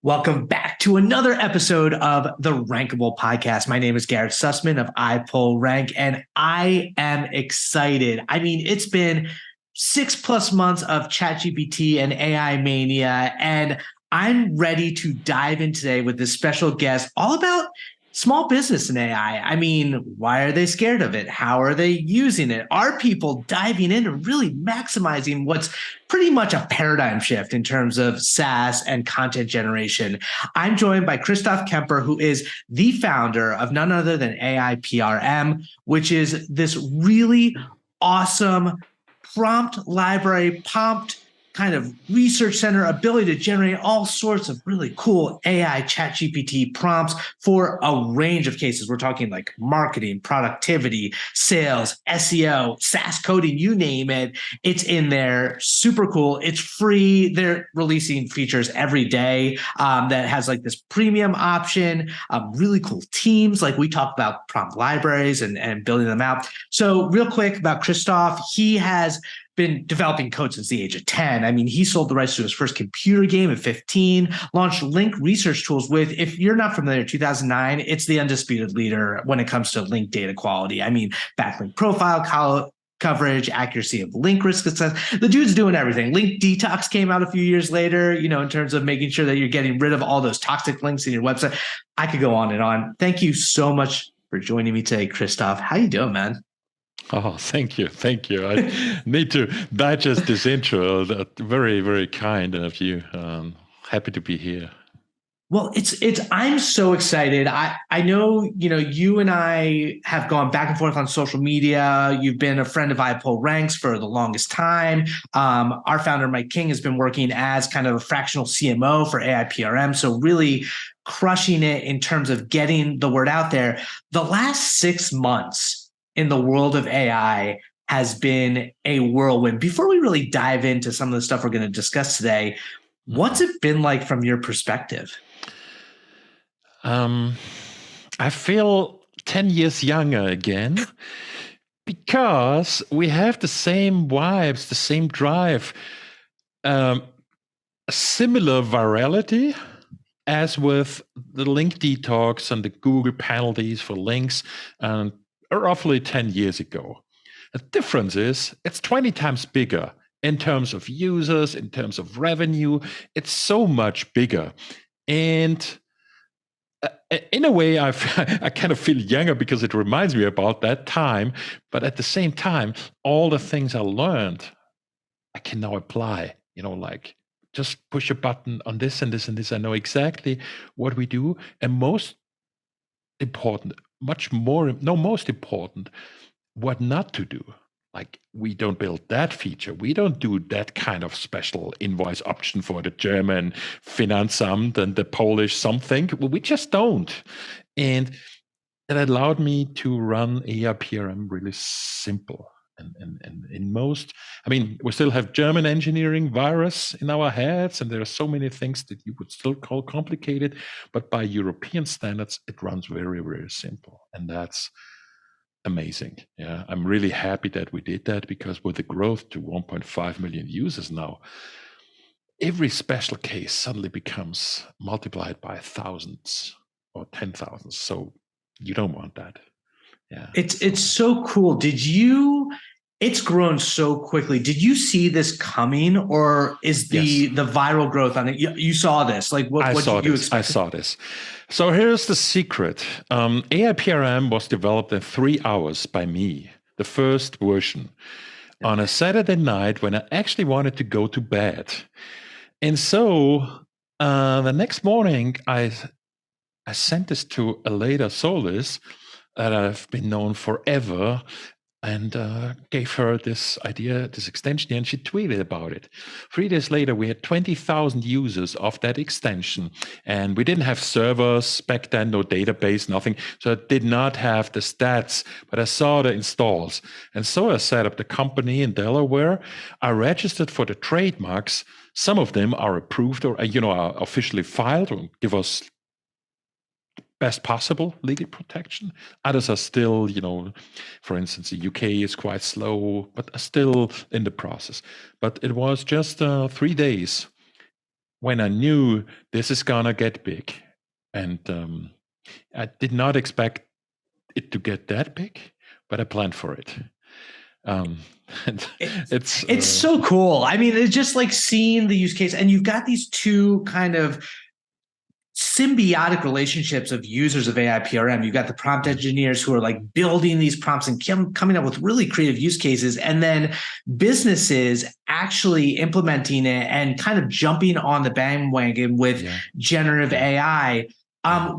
Welcome back to another episode of the Rankable podcast. My name is Garrett Sussman of iPullRank, and I am excited. I mean, it's been 6+ months of ChatGPT and AI mania, and I'm ready to dive in today with this special guest all about small business and AI. I mean, why are they scared of it? How are they using it? Are people diving in and really maximizing what's pretty much a paradigm shift in terms of SaaS and content generation? I'm joined by Christoph Cemper, who is the founder of none other than AIPRM, which is this really awesome prompt library, prompt kind of research center ability to generate all sorts of really cool AI ChatGPT prompts for a range of cases. We're talking like marketing, productivity, sales, SEO, SaaS coding, you name it. It's in there. Super cool. It's free. They're releasing features every day that has like this premium option, really cool teams. Like we talk about prompt libraries and building them out. So real quick about Christoph, he has been developing code since the age of 10. I mean, he sold the rights to his first computer game at 15, launched Link Research Tools with, if you're not familiar, 2009, it's the undisputed leader when it comes to link data quality. I mean, backlink profile coverage, accuracy of link risk assessment. The dude's doing everything. Link Detox came out a few years later, in terms of making sure that you're getting rid of all those toxic links in your website. I could go on and on. Thank you so much for joining me today, Christoph. How you doing, man? Oh, thank you. Thank you. I need to digest this intro. Very, very kind of you. Happy to be here. Well, I'm so excited. I know, you and I have gone back and forth on social media. You've been a friend of iPullRanks for the longest time. Our founder, Mike King, has been working as kind of a fractional CMO for AIPRM. So really crushing it in terms of getting the word out there. The last 6 months in the world of AI has been a whirlwind. Before we really dive into some of the stuff we're going to discuss today, what's it been like from your perspective? I feel 10 years younger again because we have the same vibes, the same drive, a similar virality as with the link detox and the Google penalties for links roughly 10 years ago. The difference is it's 20 times bigger in terms of users, in terms of revenue. It's so much bigger. And in a way, I kind of feel younger because it reminds me about that time. But at the same time, all the things I learned, I can now apply, like just push a button on this and this and this. I know exactly what we do. And most important, most important, what not to do. Like we don't build that feature. We don't do that kind of special invoice option for the German Finanzamt and the Polish something. We just don't. And it allowed me to run AIPRM really simple. And in most, we still have German engineering virus in our heads, and there are so many things that you would still call complicated, but by European standards, it runs very, very simple. And that's amazing. Yeah, I'm really happy that we did that because with the growth to 1.5 million users now, every special case suddenly becomes multiplied by thousands or 10,000. So you don't want that. Yeah. It's so cool. It's grown so quickly. Did you see this coming, or is the viral growth on it? You saw this. Like what did you expect? I saw this. So here's the secret. AIPRM was developed in 3 hours by me, the first version, on a Saturday night when I actually wanted to go to bed. And so the next morning, I sent this to Aleda Solis, that I've been known forever, and gave her this idea, this extension, and she tweeted about it. 3 days later, we had 20,000 users of that extension, and we didn't have servers back then, no database, nothing. So I did not have the stats, but I saw the installs. And so I set up the company in Delaware. I registered for the trademarks. Some of them are approved or, are officially filed or give us best possible legal protection. Others are still, for instance, the UK is quite slow, but are still in the process. But it was just 3 days. when I knew this is gonna get big, and I did not expect it to get that big, but I planned for it. Um, and it's so cool. I mean, it's just like seeing the use case, and you've got these two kind of symbiotic relationships of users of AIPRM. You've got the prompt engineers who are like building these prompts and coming up with really creative use cases, and then businesses actually implementing it and kind of jumping on the bandwagon with generative AI.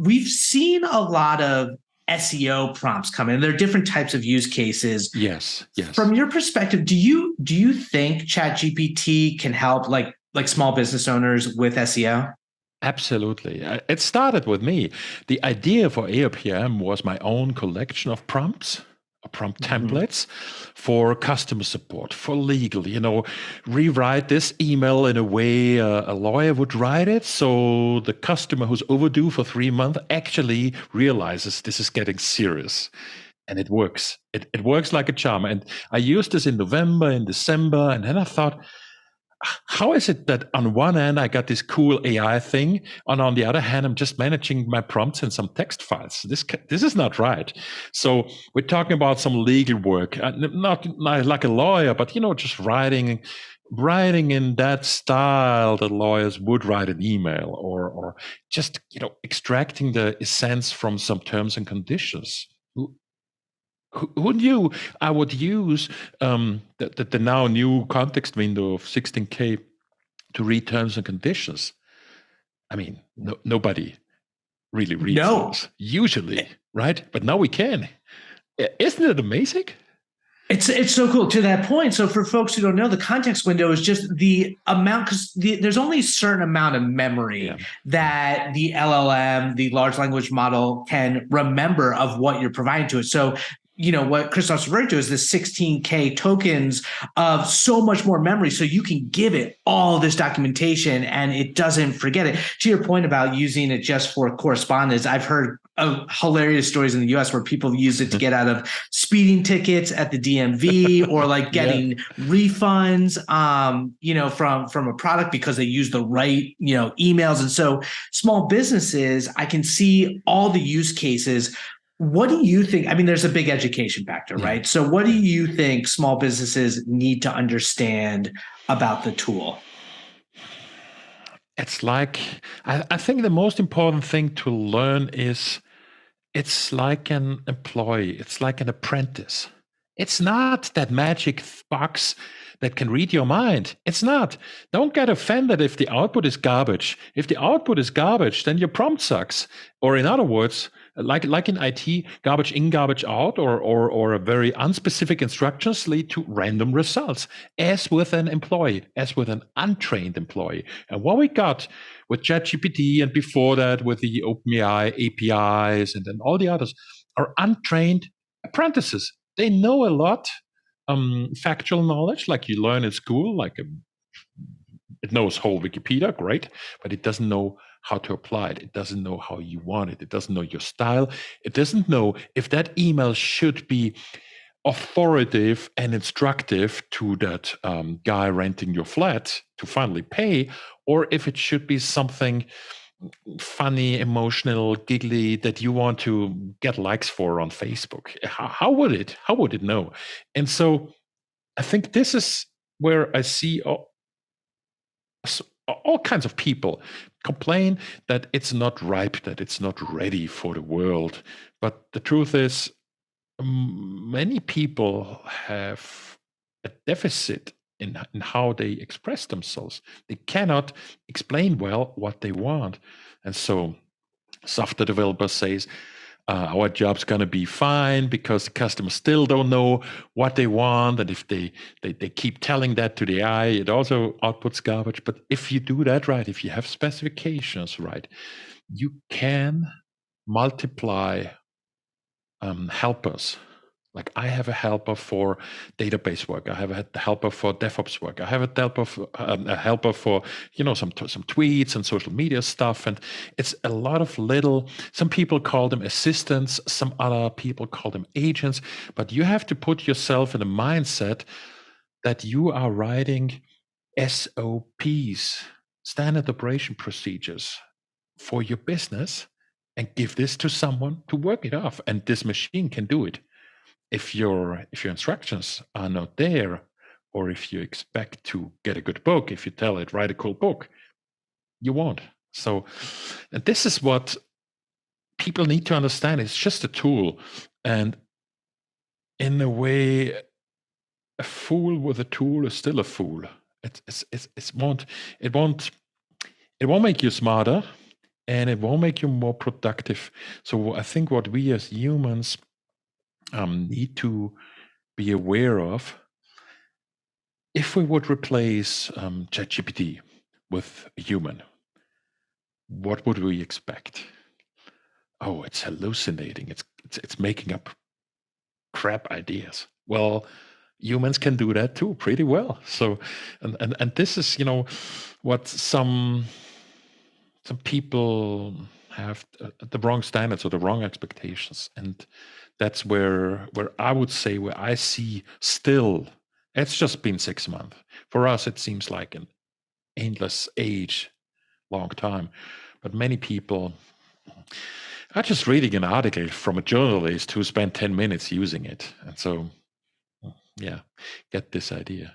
We've seen a lot of SEO prompts come in. There are different types of use cases. Yes. From your perspective, do you think ChatGPT can help like small business owners with SEO? Absolutely. It started with me. The idea for AIPRM was my own collection of prompts, prompt templates for customer support, for legal, rewrite this email in a way a lawyer would write it. So the customer who's overdue for 3 months actually realizes this is getting serious. And it works. It works like a charm. And I used this in November, in December, and then I thought, how is it that on one hand I got this cool AI thing, and on the other hand I'm just managing my prompts in some text files? This is not right. So we're talking about some legal work, not like a lawyer, but just writing in that style that lawyers would write an email, or just extracting the essence from some terms and conditions. Who knew I would use the now new context window of 16K to read terms and conditions? I mean, nobody really reads those usually, right? But now we can. Isn't it amazing? It's so cool to that point. So for folks who don't know, the context window is just the amount, because there's only a certain amount of memory that the LLM, the large language model, can remember of what you're providing to it. So what Christoph's referring to is the 16K tokens of so much more memory. So you can give it all this documentation and it doesn't forget it. To your point about using it just for correspondence, I've heard hilarious stories in the US where people use it to get out of speeding tickets at the DMV, or like getting refunds, from a product because they use the right, emails. And so small businesses, I can see all the use cases. What do you think? I mean, there's a big education factor, right? So what do you think small businesses need to understand about the tool? It's like, I think the most important thing to learn is it's like an employee, it's like an apprentice. It's not that magic box that can read your mind. It's not. Don't get offended if the output is garbage. If the output is garbage, then your prompt sucks. Or in other words, like in IT, garbage in, garbage out, or a very unspecific instructions lead to random results, as with an employee, as with an untrained employee. And what we got with ChatGPT and before that with the OpenAI APIs and then all the others are untrained apprentices. They know a lot, factual knowledge like you learn in school, it knows whole Wikipedia, great, but it doesn't know how to apply it. It doesn't know how you want it. It doesn't know your style. It doesn't know if that email should be authoritative and instructive to that guy renting your flat to finally pay, or if it should be something funny, emotional, giggly that you want to get likes for on Facebook. How would it know? And so I think this is where I see all kinds of people complain that it's not ripe, that it's not ready for the world. But the truth is, many people have a deficit in how they express themselves. They cannot explain well what they want. And so software developer says, our job's going to be fine because the customers still don't know what they want. And if they keep telling that to the AI, it also outputs garbage. But if you do that right, if you have specifications right, you can multiply helpers. Like I have a helper for database work. I have a helper for DevOps work. I have a helper for some tweets and social media stuff. And it's a lot of little. Some people call them assistants. Some other people call them agents. But you have to put yourself in a mindset that you are writing SOPs. standard operation procedures for your business and give this to someone to work it off, and this machine can do it. If your instructions are not there, or if you expect to get a good book, if you tell it write a cool book, you won't. So, and this is what people need to understand. It's just a tool, and in a way, a fool with a tool is still a fool. It won't make you smarter, and it won't make you more productive. So I think what we as humans need to be aware of, if we would replace ChatGPT with a human, what would we expect? Oh, it's hallucinating. It's making up crap ideas. Well, humans can do that too pretty well. So, and this is, what some people have the wrong standards or the wrong expectations, and that's where I would say, where I see still, it's just been 6 months. For us, it seems like an endless age, long time. But many people are just reading an article from a journalist who spent 10 minutes using it. And so, yeah, get this idea.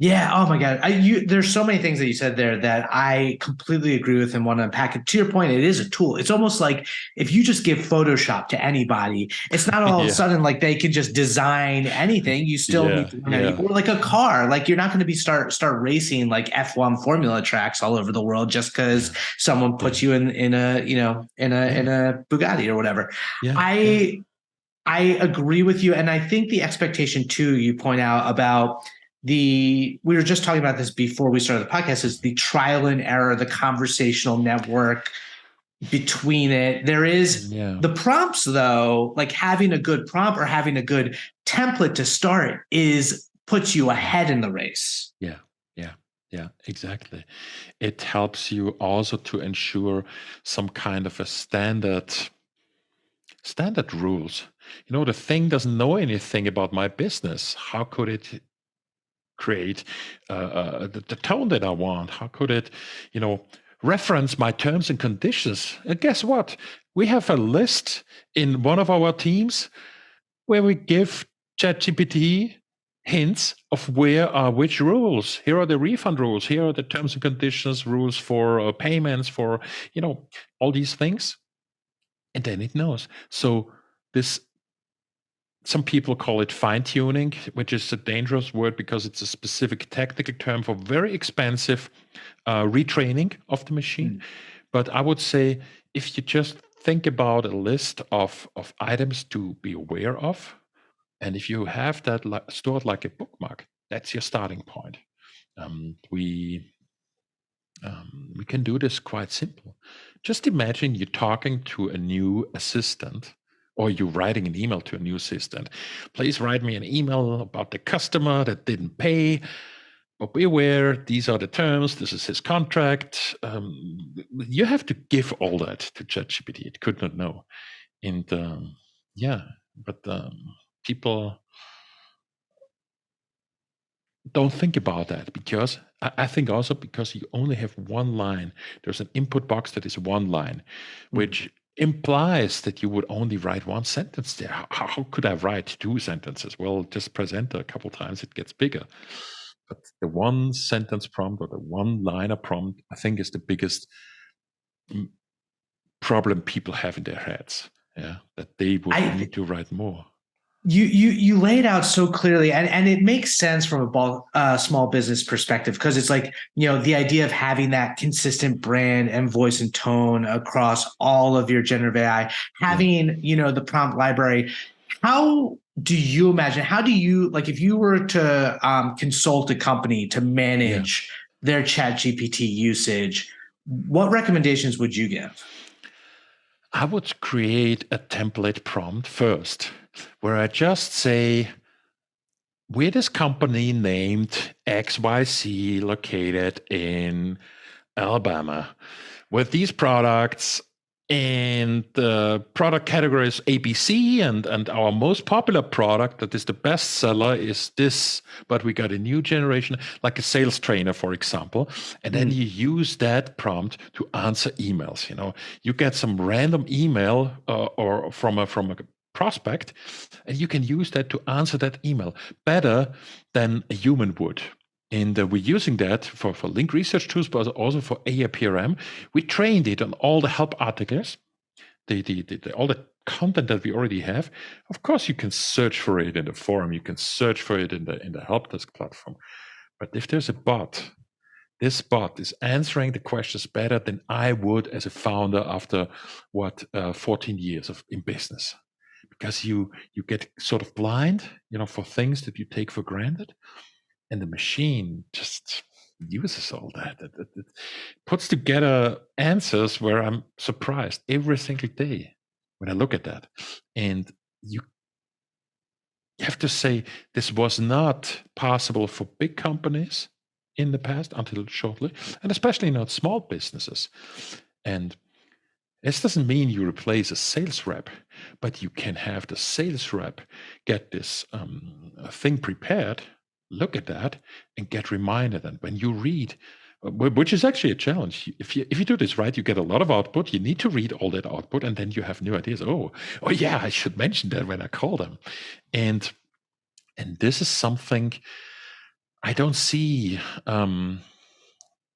Yeah. Oh my God. There's so many things that you said there that I completely agree with and want to unpack it. To your point, it is a tool. It's almost like if you just give Photoshop to anybody, it's not all of a Yeah. sudden like they can just design anything. You still need to learn how to, or like a car. Like you're not going to be start racing like F1 formula tracks all over the world just because someone puts you in a Bugatti or whatever. Yeah. I agree with you. And I think the expectation too, you point out about we were just talking about this before we started the podcast, is the trial and error, the conversational network between it. There is the prompts though, like having a good prompt or having a good template to start puts you ahead in the race. Yeah, exactly. It helps you also to ensure some kind of a standard rules. The thing doesn't know anything about my business. How could it create the tone that I want? How could it, reference my terms and conditions? And guess what? We have a list in one of our teams where we give ChatGPT hints of where are which rules. Here are the refund rules. Here are the terms and conditions rules for payments, for all these things, and then it knows. So this, some people call it fine tuning, which is a dangerous word because it's a specific technical term for very expensive retraining of the machine. But I would say, if you just think about a list of items to be aware of, and if you have that stored like a bookmark, that's your starting point. We can do this quite simple. Just imagine you're talking to a new assistant, or you're writing an email to a new assistant. Please write me an email about the customer that didn't pay. But be aware, these are the terms. This is his contract. You have to give all that to ChatGPT. It could not know. And but people don't think about that, because I think also because you only have one line. There's an input box that is one line, which implies that you would only write one sentence there. How could I write 2 sentences? Well, just press enter a couple times, it gets bigger. But the one sentence prompt, or the one liner prompt, I think is the biggest problem people have in their heads. Yeah, that they would need to write more. You lay it out so clearly, and it makes sense from a small business perspective, because it's like, the idea of having that consistent brand and voice and tone across all of your generative AI, having the prompt library. How do you imagine? How do you, like, if you were to consult a company to manage their ChatGPT usage, what recommendations would you give? I would create a template prompt first, where I just say, we're this company named XYZ, located in Alabama, with these products. And the product category is ABC, and our most popular product that is the best seller is this, but we got a new generation, like a sales trainer, for example. And then you use that prompt to answer emails. You get some random email or from a prospect, and you can use that to answer that email better than a human would. And we're using that for link research tools, but also for AIPRM. We trained it on all the help articles, all the content that we already have. Of course, you can search for it in the forum. You can search for it in the help desk platform. But if there's a bot, this bot is answering the questions better than I would as a founder after 14 years in business. Because you get sort of blind, for things that you take for granted. And the machine just uses all that. It puts together answers where I'm surprised every single day when I look at that. And you have to say this was not possible for big companies in the past until shortly, and especially not small businesses. And this doesn't mean you replace a sales rep, but you can have the sales rep get this thing prepared, look at that, and get reminded. And when you read, which is actually a challenge, if you do this right, you get a lot of output. You need to read all that output, and then you have new ideas. Oh yeah, I should mention that when I call them. And this is something I don't see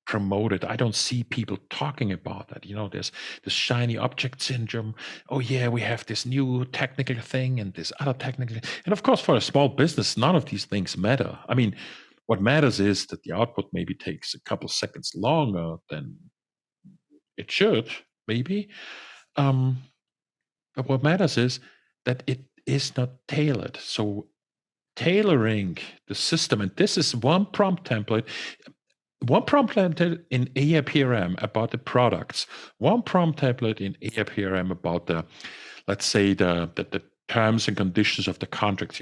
promoted. I don't see people talking about that. There's this shiny object syndrome. Oh yeah, we have this new technical thing and this other technical. And of course, for a small business, none of these things matter. I mean, what matters is that the output maybe takes a couple seconds longer than it should, maybe. But what matters is that it is not tailored. So tailoring the system, and this is one prompt template in AIPRM about the products, one prompt template in AIPRM about the, let's say, the terms and conditions of the contracts,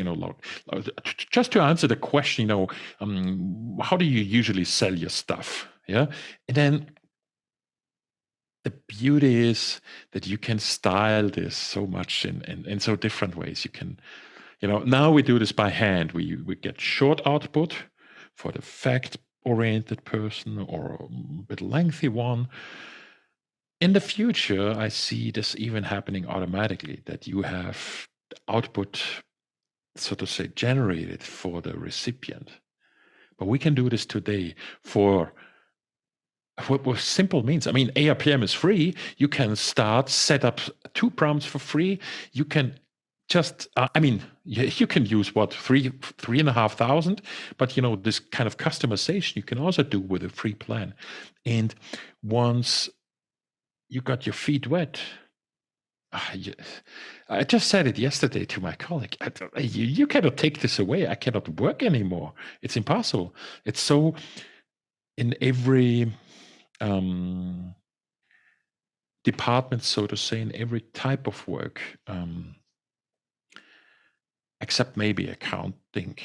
just to answer the question, how do you usually sell your stuff? Yeah. And then the beauty is that you can style this so much in so different ways. You can, now we do this by hand. We get short output for the fact-oriented person or a bit lengthy one. In the future, I see this even happening automatically, that you have the output, so to say, generated for the recipient. But we can do this today for what simple means. I mean, AIPRM is free. You can set up 2 prompts for free. You can just, you can use 3,500, but this kind of customization you can also do with a free plan. And once you got your feet wet, I just said it yesterday to my colleague. You cannot take this away. I cannot work anymore. It's impossible. It's so in every department, so to say, in every type of work, except maybe accounting.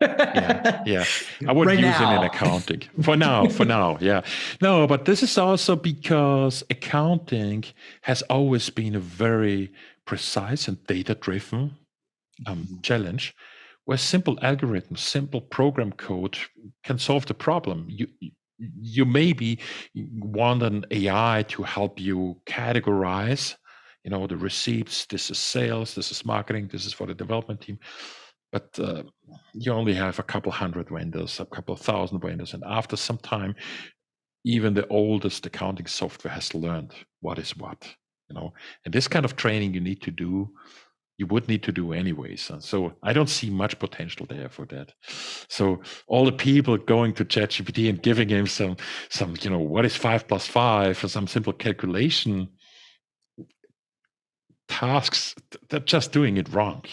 yeah. I would use it in accounting for now. Yeah. No, but this is also because accounting has always been a very precise and data-driven challenge, where simple algorithms, simple program code can solve the problem. You maybe want an AI to help you categorize, the receipts. This is sales, this is marketing, this is for the development team. But you only have a couple hundred vendors, a couple of thousand vendors. And after some time, even the oldest accounting software has learned what is what, And this kind of training you would need to do anyways. So I don't see much potential there for that. So all the people going to ChatGPT and giving him some, what is 5 + 5 or some simple calculation tasks, they're just doing it wrong,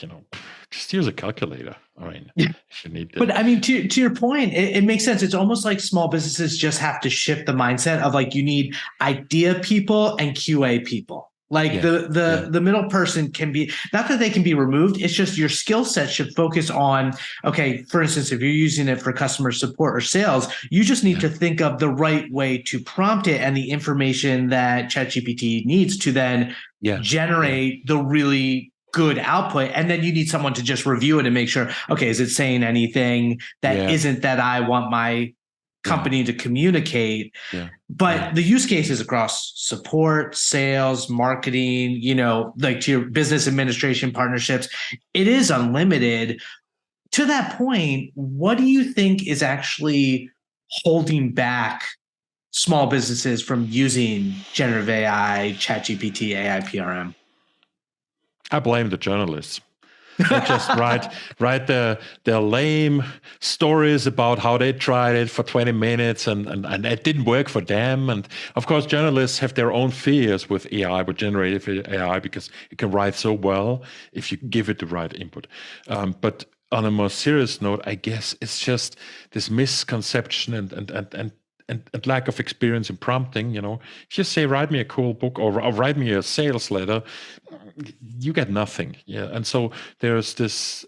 Just use a calculator. I mean, if you need to. But I mean, to your point, it makes sense. It's almost like small businesses just have to shift the mindset of like, you need idea people and QA people. Like Yeah. Yeah. the middle person can be, not that they can be removed, it's just your skill set should focus on, okay, for instance, if you're using it for customer support or sales, you just need Yeah. to think of the right way to prompt it and the information that ChatGPT needs to then Yeah. Yeah. generate the really good output. And then you need someone to just review it and make sure, okay, is it saying anything that Yeah. isn't that I want my Yeah. company to communicate? Yeah. Yeah. But the use cases across support, sales, marketing, like to your business administration partnerships, it is unlimited. To that point, what do you think is actually holding back small businesses from using generative AI, ChatGPT, AIPRM? I blame the journalists. They just write their lame stories about how they tried it for 20 minutes and it didn't work for them. And of course, journalists have their own fears with AI, with generative AI, because it can write so well if you give it the right input. But on a more serious note, I guess it's just this misconception and lack of experience in prompting. If you say, write me a cool book or write me a sales letter, you get nothing. Yeah. And so there's this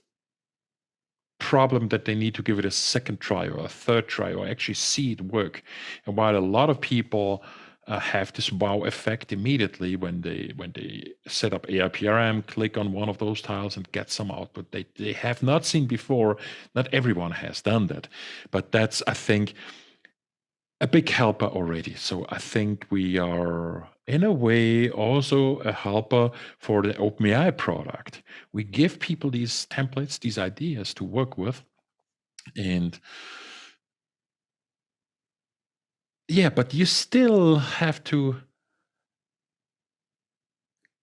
problem that they need to give it a second try or a third try or actually see it work. And while a lot of people have this wow effect immediately when they set up AIPRM, click on one of those tiles and get some output they have not seen before. Not everyone has done that, but that's, I think, a big helper already. So I think we are, in a way, also a helper for the OpenAI product. We give people these templates, these ideas to work with. And yeah, but you still have to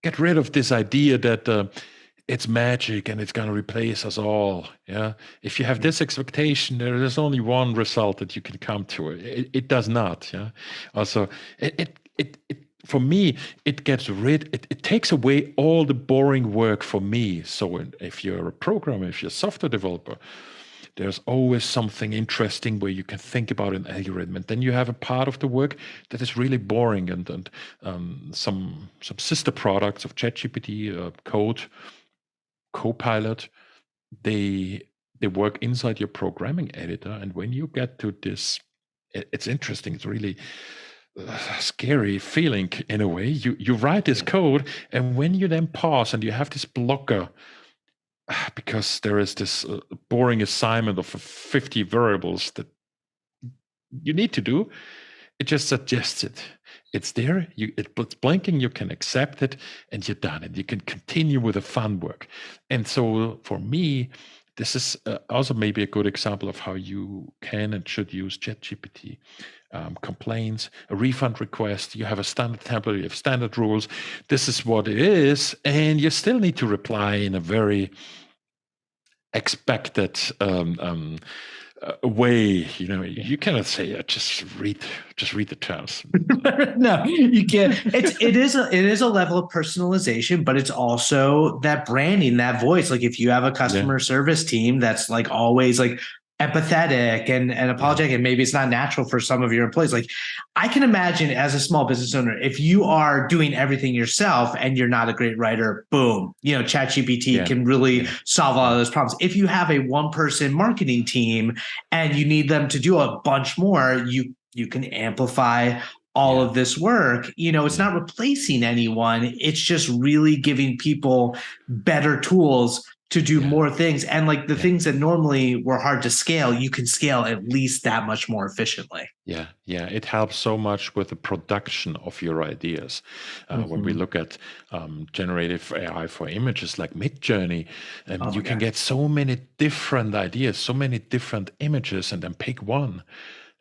get rid of this idea that it's magic and it's going to replace us all. Yeah. If you have this expectation, there's only one result that you can come to. It does not. Yeah. Also, it for me, it gets rid, it takes away all the boring work for me. So if you're a programmer, if you're a software developer, there's always something interesting where you can think about an algorithm, and then you have a part of the work that is really boring. And some sister products of ChatGPT, Code, Copilot, they they work inside your programming editor. And when you get to this, it's interesting. It's really scary feeling in a way. You write this code, and when you then pause and you have this blocker because there is this boring assignment of 50 variables that you need to do, it just suggests it. It's there. It's blinking. You can accept it, and you're done. And you can continue with the fun work. And so, for me, this is also maybe a good example of how you can and should use ChatGPT. Complaints, a refund request. You have a standard template. You have standard rules. This is what it is, and you still need to reply in a very expected way. You cannot say just read the terms. No, you can't. It is a level of personalization, but it's also that branding, that voice. Like if you have a Yeah. customer service team that's like always like empathetic and apologetic, and maybe it's not natural for some of your employees. Like I can imagine as a small business owner, if you are doing everything yourself and you're not a great writer, boom, ChatGPT Yeah. can really Yeah. solve all of those problems. If you have a one-person marketing team and you need them to do a bunch more, you can amplify all Yeah. of this work. It's Yeah. not replacing anyone. It's just really giving people better tools to do Yeah. more things. And like the Yeah. things that normally were hard to scale, you can scale at least that much more efficiently. Yeah, yeah, it helps so much with the production of your ideas. When we look at generative AI for images like Midjourney, Oh you my can God. get so many different ideas, so many different images, and then pick one.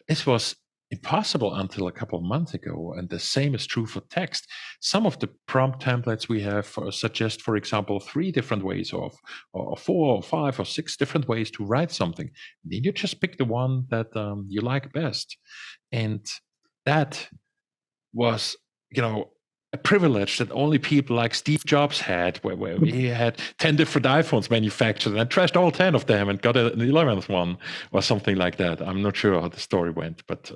This was impossible until a couple of months ago, and the same is true for text. Some of the prompt templates we have suggest, for example, 3 different ways or 4 or 5 or 6 different ways to write something. Then you just pick the one that you like best, and that was, a privilege that only people like Steve Jobs had, where he had 10 different iPhones manufactured and trashed all 10 of them and got an 11th one or something like that. I'm not sure how the story went, but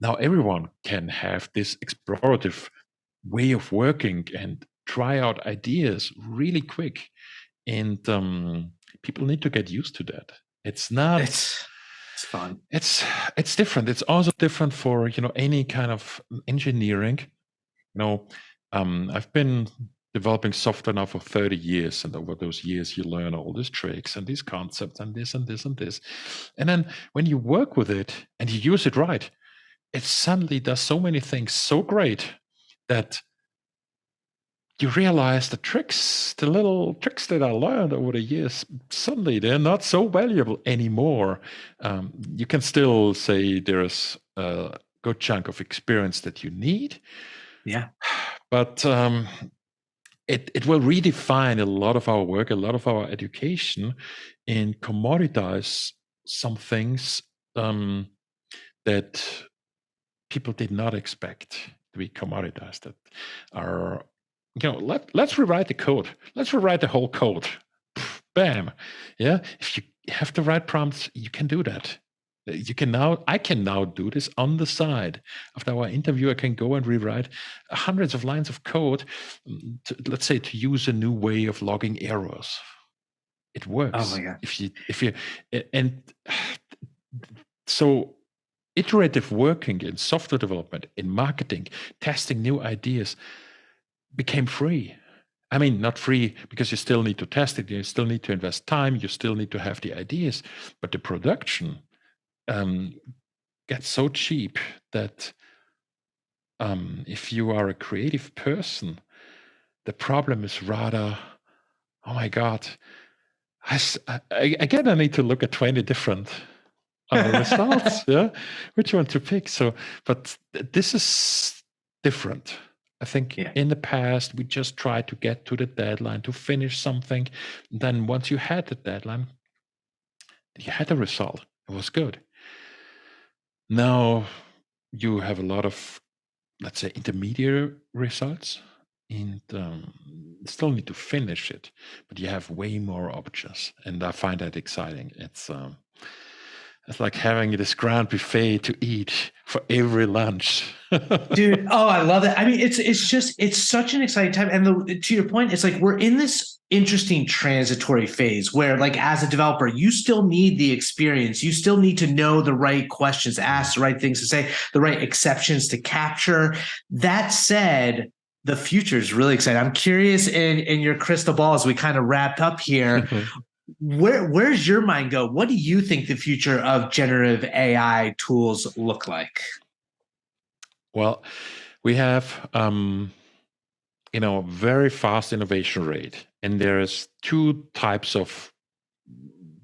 now everyone can have this explorative way of working and try out ideas really quick. And people need to get used to that. It's not. It's fun. It's different. It's also different for any kind of engineering. You know, I've been developing software now for 30 years, and over those years, you learn all these tricks and these concepts and this and this and this. And then when you work with it and you use it right, it suddenly does so many things so great that you realize the little tricks that I learned over the years, suddenly they're not so valuable anymore. You can still say there's a good chunk of experience that you need, Yeah. but it will redefine a lot of our work, a lot of our education, and commoditize some things that people did not expect to be commoditized. That are, let's rewrite the code. Let's rewrite the whole code. Bam. Yeah. If you have the right prompts, you can do that. I can now do this on the side. After our interview, I can go and rewrite hundreds of lines of code, let's say, to use a new way of logging errors. It Oh works. my God. If you, and so iterative working in software development, in marketing, testing new ideas became free. I mean, not free because you still need to test it, you still need to invest time, you still need to have the ideas, but the production gets so cheap that if you are a creative person, the problem is rather, oh my God, again, I need to look at 20 different results. Yeah, which one to pick? So, but this is different. I think Yeah. in the past we just tried to get to the deadline to finish something. Then once you had the deadline, you had a result. It was good. Now you have a lot of, let's say, intermediate results, and still need to finish it, but you have way more options, and I find that exciting. It's like having this grand buffet to eat for every lunch. Dude, oh, I love it. I mean, it's such an exciting time. And to your point, it's like we're in this interesting transitory phase where, like, as a developer, you still need the experience. You still need to know the right questions to ask, the right things to say, the right exceptions to capture. That said, the future is really exciting. I'm curious in your crystal ball as we kind of wrapped up here. Where's your mind go? What do you think the future of generative AI tools look like? Well, we have very fast innovation rate, and there's two types of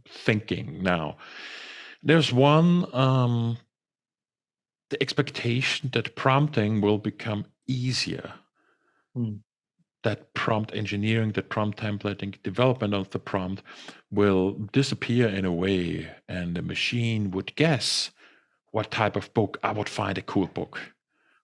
thinking now. There's one, the expectation that prompting will become easier. Hmm. That prompt engineering, that prompt templating, development of the prompt will disappear in a way, and the machine would guess what type of book I would find a cool book.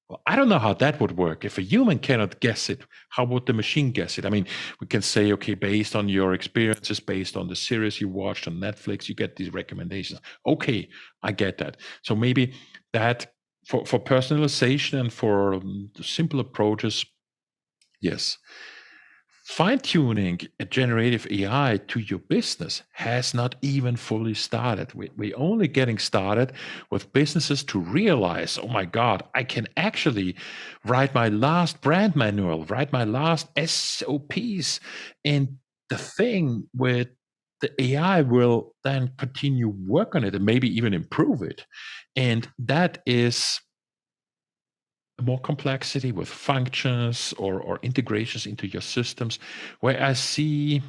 Well, I don't know how that would work. If a human cannot guess it, how would the machine guess it? I mean, we can say, okay, based on your experiences, based on the series you watched on Netflix, you get these recommendations. Okay, I get that. So maybe that for personalization and for simple approaches, yes. Fine-tuning a generative AI to your business has not even fully started. We're only getting started with businesses to realize, oh my God, I can actually write my last brand manual, write my last SOPs. And the thing with the AI will then continue work on it and maybe even improve it. And that is more complexity with functions or integrations into your systems, where I see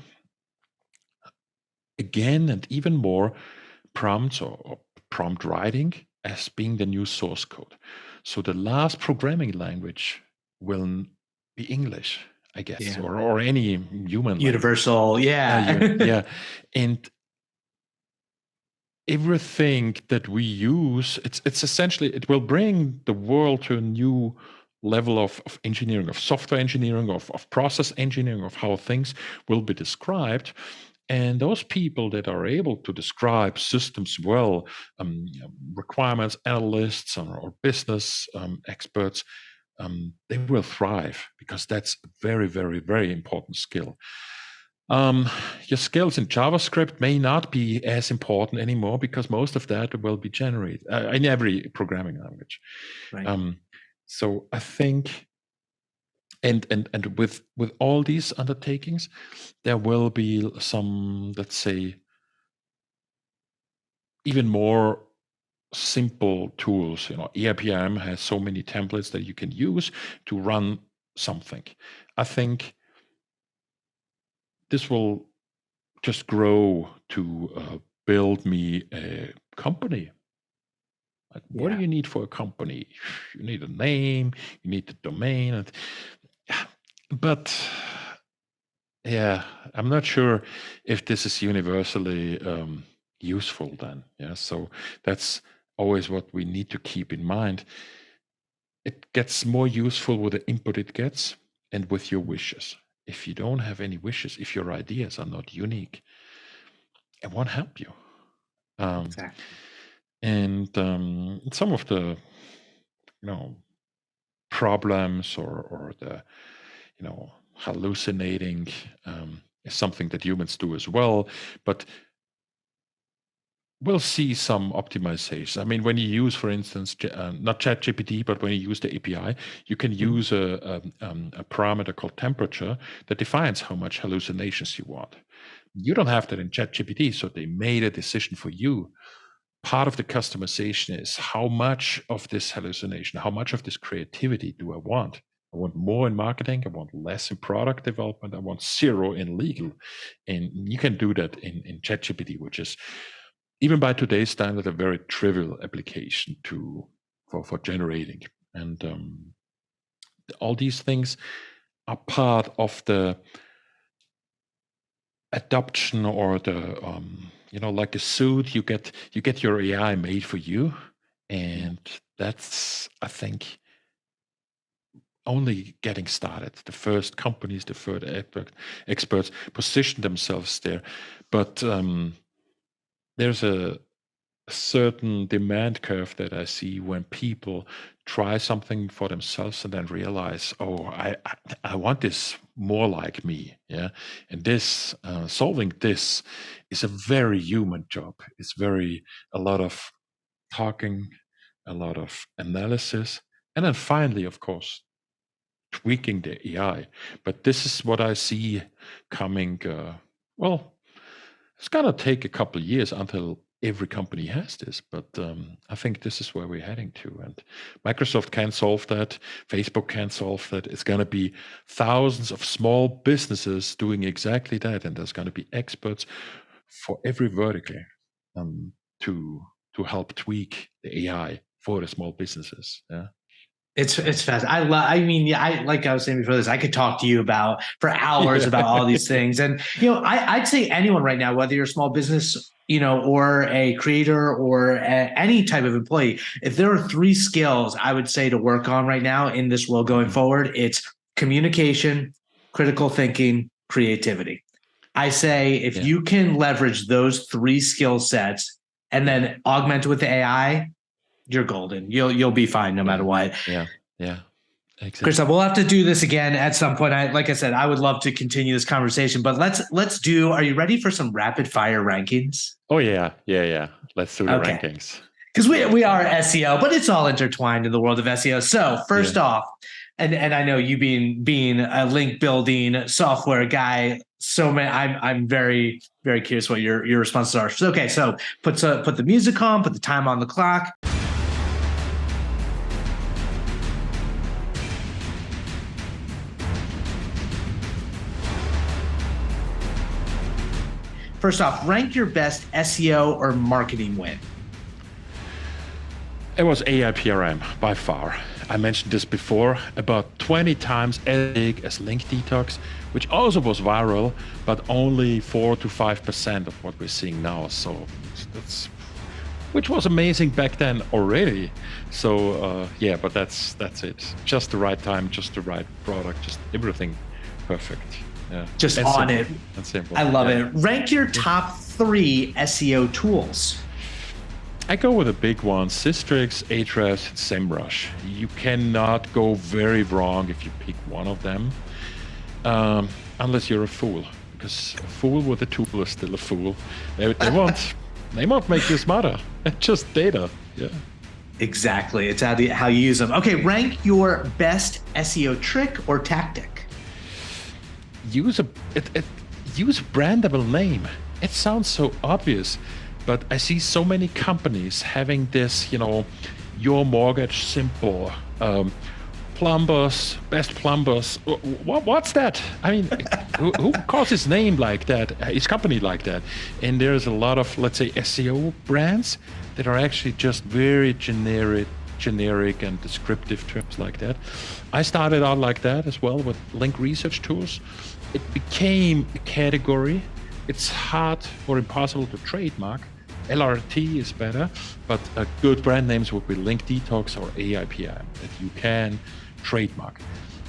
again and even more prompts or prompt writing as being the new source code. So the last programming language will be English, I guess, Yeah. or any human language. Universal. Yeah. Yeah. And everything that we use, it's essentially, it will bring the world to a new level of engineering, of software engineering, of process engineering, of how things will be described. And those people that are able to describe systems well, requirements analysts or business experts, they will thrive, because that's a very, very, very important skill. Your skills in JavaScript may not be as important anymore, because most of that will be generated in every programming language. Right. So I think, and with all these undertakings, there will be some, let's say, even more simple tools. AIPRM has so many templates that you can use to run something. I think this will just grow to build me a company. Like, what do you need for a company? You need a name, you need the domain, but yeah, I'm not sure if this is universally useful then. Yeah, so that's always what we need to keep in mind. It gets more useful with the input it gets and with your wishes. If you don't have any wishes, if your ideas are not unique, it won't help you. Exactly. And some of the, problems or the, hallucinating is something that humans do as well. But we'll see some optimization. I mean, when you use, for instance, not ChatGPT, but when you use the API, you can use a parameter called temperature that defines how much hallucinations you want. You don't have that in ChatGPT, so they made a decision for you. Part of the customization is how much of this hallucination, how much of this creativity do I want? I want more in marketing. I want less in product development. I want zero in legal. And you can do that in ChatGPT, which is, even by today's standard, a very trivial application for generating. And all these things are part of the adoption, or the like a suit, you get your AI made for you, and that's, I think, only getting started. The first companies, the first experts position themselves there, but there's a certain demand curve that I see when people try something for themselves and then realize, oh, I want this more like me, yeah. And this solving this is a very human job. It's a lot of talking, a lot of analysis, and then finally, of course, tweaking the AI. But this is what I see coming. Well, it's gonna take a couple of years until every company has this, but I think this is where we're heading to. And Microsoft can solve that. Facebook can solve that. It's gonna be thousands of small businesses doing exactly that, and there's gonna be experts for every vertical to help tweak the AI for the small businesses. Yeah. It's fast. I mean, yeah, like I was saying before this, I could talk to you for hours about all these things. And, I'd say anyone right now, whether you're a small business, or a creator or any type of employee, if there are 3 skills I would say to work on right now in this world going forward, it's communication, critical thinking, creativity. I say if you can leverage those 3 skill sets and then augment it with the AI, you're golden. You'll be fine no matter what. Yeah. Exactly. Christoph, we'll have to do this again at some point. Like I said, I would love to continue this conversation, but let's do. Are you ready for some rapid fire rankings? Oh yeah. Let's do the rankings. Because we are SEO, but it's all intertwined in the world of SEO. So first off, and I know you being a link building software guy, I'm very, very curious what your responses are. So, okay, so put the music on, put the time on the clock. First off, rank your best SEO or marketing win. It was AIPRM by far. I mentioned this before, about 20 times as big as Link Detox, which also was viral, but only 4 to 5% of what we're seeing now. So which was amazing back then already. So but that's it. Just the right time, just the right product, just everything perfect. Yeah. Just that's on simple. it. That's simple. I love it. Rank your top 3 SEO tools. I go with the big ones: Systrix, Ahrefs, SEMrush. You cannot go very wrong if you pick one of them, unless you're a fool. Because a fool with a tool is still a fool. They won't make you smarter. It's just data. Yeah. Exactly. It's how you use them. Okay, rank your best SEO trick or tactic. Use a brandable name. It sounds so obvious, but I see so many companies having this, your mortgage simple, plumbers, best plumbers. What's that? I mean, who calls his name like that, his company like that? And there's a lot of, let's say, SEO brands that are actually just very generic and descriptive terms like that. I started out like that as well with link research tools. It became a category. It's hard or impossible to trademark. LRT is better, but good brand names would be Link Detox or AIPRM that you can trademark.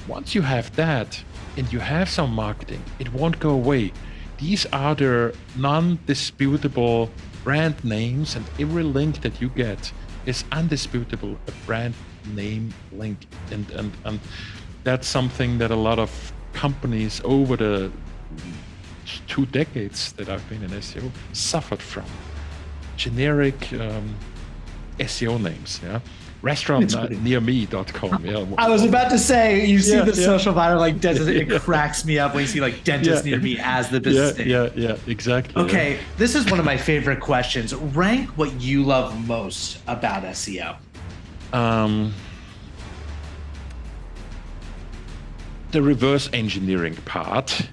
Once you have that and you have some marketing, it won't go away. These are the non-disputable brand names, and every link that you get is undisputable a brand name link. And that's something that a lot of companies over the 2 decades that I've been in SEO suffered from. Generic SEO names, yeah. Restaurantnearme.com. Yeah. I was about to say, you see the social viral like dentist, it cracks me up when you see like dentist near me as the business name. Yeah, exactly. Okay, this is one of my favorite questions. Rank what you love most about SEO. The reverse engineering part.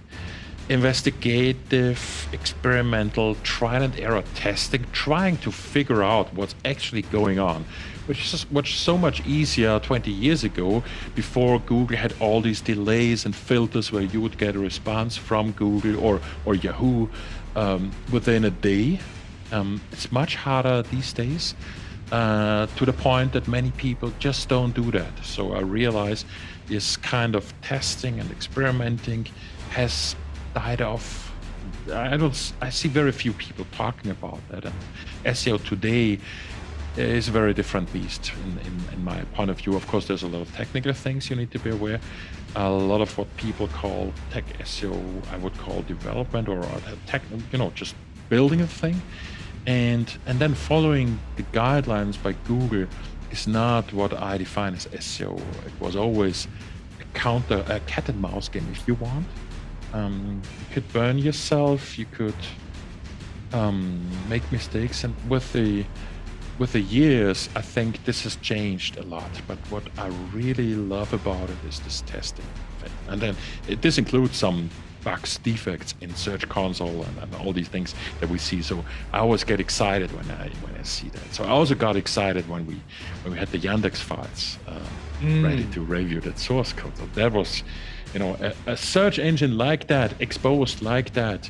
Investigative, experimental, trial and error testing, trying to figure out what's actually going on, which is so much easier 20 years ago, before Google had all these delays and filters where you would get a response from Google or Yahoo within a day. It's much harder these days, to the point that many people just don't do that. So I realize this kind of testing and experimenting has died off. I see very few people talking about that, and SEO today is a very different beast in my point of view. Of course, there's a lot of technical things you need to be aware. A lot of what people call tech SEO, I would call development or tech, just building a thing, and then following the guidelines by Google is not what I define as SEO. It was always a cat and mouse game, if you want. You could burn yourself, you could make mistakes, and with the years, I think this has changed a lot. But what I really love about it is this testing thing. And then this includes some bugs, defects in Search Console and all these things that we see. So I always get excited when I see that. So I also got excited when we had the Yandex files ready to review that source code. So that was, a search engine like that, exposed like that.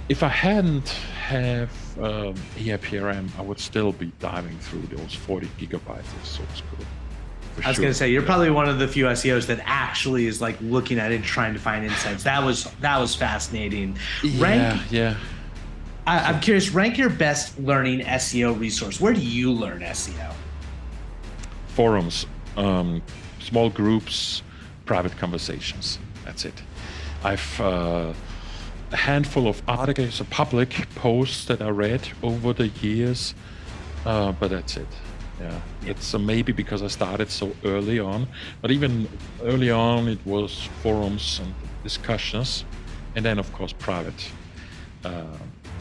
If I hadn't have AIPRM, I would still be diving through those 40 gigabytes of source code. I was going to say, you're probably one of the few SEOs that actually is like looking at it and trying to find insights. That was fascinating. I'm curious, rank your best learning SEO resource. Where do you learn SEO? Forums, small groups, private conversations. That's it. I've a handful of articles, public posts that I read over the years, but that's it. Yeah, it's maybe because I started so early on, but even early on it was forums and discussions, and then of course private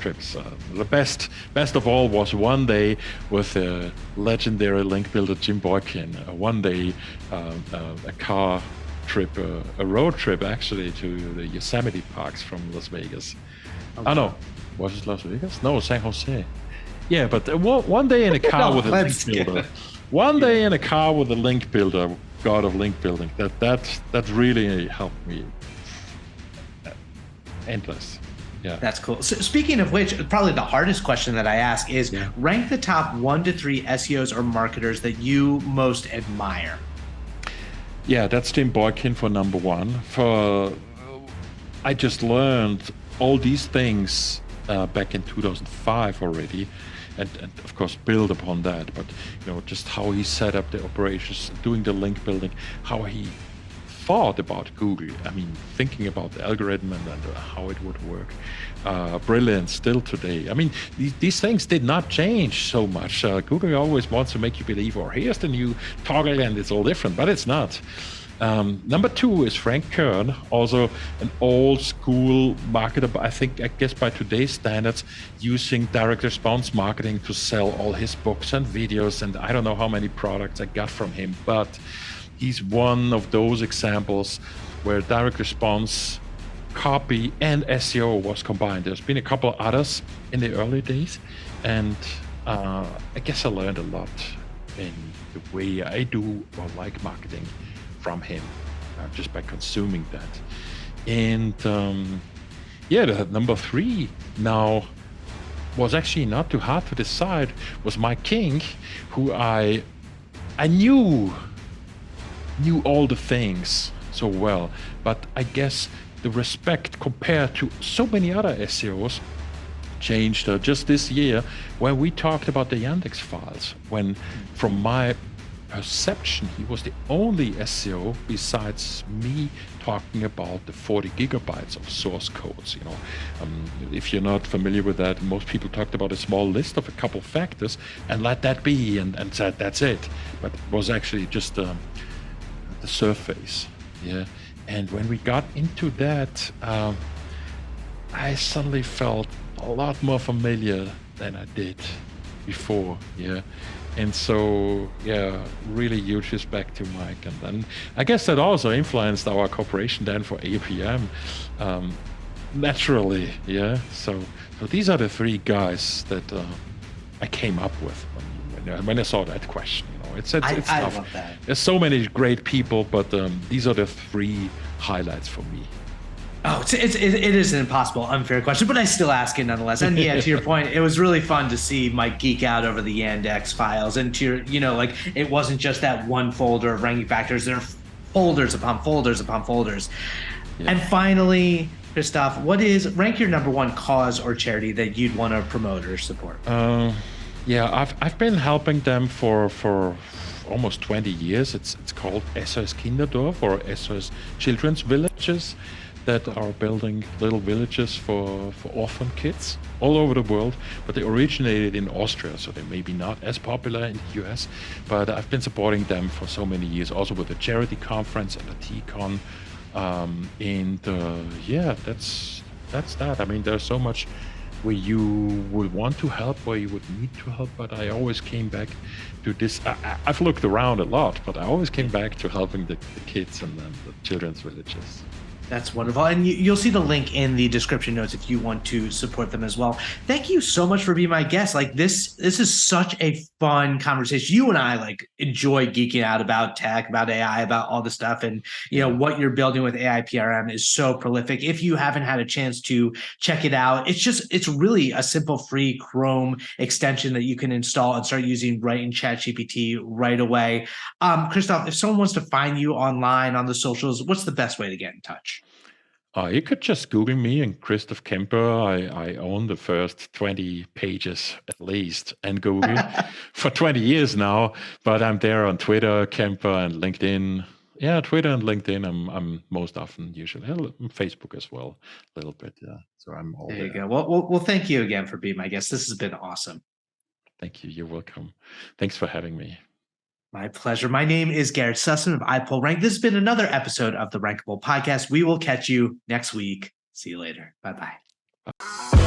trips. The best of all was one day with the legendary link builder Jim Boykin. One day, a car trip, a road trip actually, to the Yosemite parks from Las Vegas. Okay. Oh no, was it Las Vegas? No, San Jose. Yeah, but one day in a car with a link builder. One day in a car with a link builder, god of link building. That really helped me. Endless. Yeah. That's cool. So speaking of which, probably the hardest question that I ask is rank the top 1 to 3 SEOs or marketers that you most admire. Yeah, that's Jim Boykin for number 1. I just learned all these things back in 2005 already, and of course build upon that. But just how he set up the operations, doing the link building, how he thought about Google. I mean, thinking about the algorithm and how it would work. Brilliant still today. I mean, these things did not change so much. Google always wants to make you believe, or here's the new toggle and it's all different, but it's not. Number 2 is Frank Kern, also an old school marketer, I guess by today's standards, using direct response marketing to sell all his books and videos, and I don't know how many products I got from him, but he's one of those examples where direct response, copy, and SEO was combined. There's been a couple of others in the early days, and I guess I learned a lot in the way I do or like marketing from him, just by consuming that. And the number 3 now was actually not too hard to decide, was Mike King, who I knew all the things so well, but I guess the respect compared to so many other SEOs changed just this year when we talked about the Yandex files, when from my perception he was the only SEO besides me talking about the 40 gigabytes of source codes. If you're not familiar with that, most people talked about a small list of a couple factors and let that be and said that's it, but it was actually just the surface. And when we got into that, I suddenly felt a lot more familiar than I did before. And so, really huge respect to Mike. And then I guess that also influenced our cooperation then for AIPRM, naturally. So these are the 3 guys that I came up with when I saw that question. It's I tough. love that. There's so many great people, but these are the 3 highlights for me. Oh, it is an impossible, unfair question, but I still ask it nonetheless. And to your point, it was really fun to see Mike geek out over the Yandex files. And to your, it wasn't just that one folder of ranking factors. There are folders upon folders upon folders. Yeah. And finally, Christoph, rank your number 1 cause or charity that you'd want to promote or support? I've been helping them for almost 20 years. It's called SOS Kinderdorf, or SOS Children's Villages, that are building little villages for orphan kids all over the world, but they originated in Austria, so they may be not as popular in the US, but I've been supporting them for so many years, also with the charity conference and the TCon. That's that. I mean, there's so much where you would want to help, where you would need to help, but I always came back to this. I've looked around a lot, but I always came back to helping the kids and the children's villages. That's wonderful. And you'll see the link in the description notes if you want to support them as well. Thank you so much for being my guest. This is such a fun conversation. You and I enjoy geeking out about tech, about AI, about all the stuff. And what you're building with AIPRM is so prolific. If you haven't had a chance to check it out, it's really a simple free Chrome extension that you can install and start using right in ChatGPT right away. Christoph, if someone wants to find you online on the socials, what's the best way to get in touch? You could just Google me and Christoph Cemper. I own the first 20 pages at least and Google for 20 years now, but I'm there on Twitter, Cemper, and LinkedIn. Yeah, Twitter and LinkedIn. I'm most often usually Facebook as well, a little bit. Yeah, so I'm all there. You go. Well, thank you again for being my guest. This has been awesome. Thank you. You're welcome. Thanks for having me. My pleasure. My name is Garrett Sussman of iPullRank. This has been another episode of the Rankable podcast. We will catch you next week. See you later. Bye-bye.